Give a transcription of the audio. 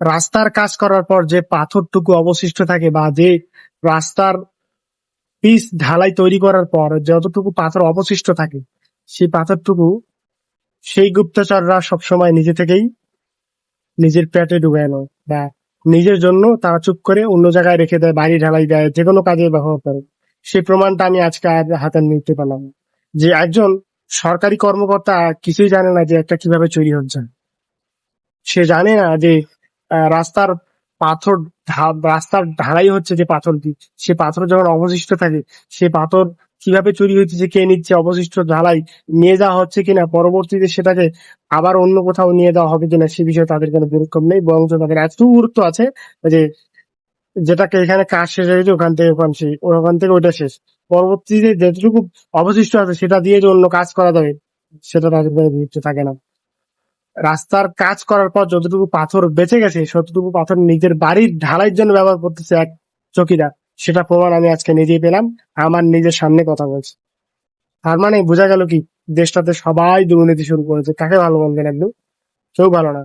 রাস্তার কাজ করার পর যে পাথরটুকু অবশিষ্ট থাকে বা যে রাস্তার পিচ ঢালাই তৈরি করার পর যতটুকু পাথর অবশিষ্ট থাকে, সেই পাথরটুকু সেই গুপ্তচররা সবসময় নিজে থেকেই নিজের পেটে ঢুকায় নেয় বা নিজের জন্য তারা চুপ করে অন্য জায়গায় রেখে দেয়, বাড়ি ঢালাই দেয়, যে কোনো কাজে ব্যবহার করে। সেই প্রমাণটা আমি আজকে হাতে নিতে পারলাম, যে একজন সরকারি কর্মকর্তা কিছুই জানে না যে একটা কিভাবে চুরি হচ্ছে। সে জানে না যে রাস্তার পাথর রাস্তার ঢালাই হচ্ছে যে পাথর দিয়ে, সে পাথর যখন অবশিষ্ট থাকে, সে পাথর কিভাবে চুরি হচ্ছে, কে নিচ্ছে, অবশিষ্ট ঢালাই নিয়ে যাওয়া হচ্ছে কিনা, পরবর্তীতে সেটাকে আবার অন্য কোথাও নিয়ে যাওয়া হবে কিনা, সে বিষয়ে তাদের কোনো গুরুত্ব নেই, বরং তাদের এতটুকু গুরুত্ব আছে যে যেটাকে এখানে কাজ শেষ হয়েছে ওখান থেকে ওখান থেকে ওইটা শেষ, পরবর্তীতে যেটুকু অবশিষ্ট আছে সেটা দিয়ে যে অন্য কাজ করা যাবে সেটা তাদের কোনো গুরুত্ব থাকে না। রাস্তার কাজ করার পর যতটুকু পাথর বেঁচে গেছে ততটুকু পাথর নিজের বাড়ির ঢালাইয়ের জন্য ব্যবহার করতেছে এক চকিদার, সেটা প্রমাণ আমি আজকে নিজেই পেলাম, আমার নিজের সামনে কথা বলছি। তার মানে বোঝা গেল কি, দেশটাতে সবাই দুর্নীতি শুরু করেছে, কাকে ভালো বলবেন একদম, কেউ ভালো না।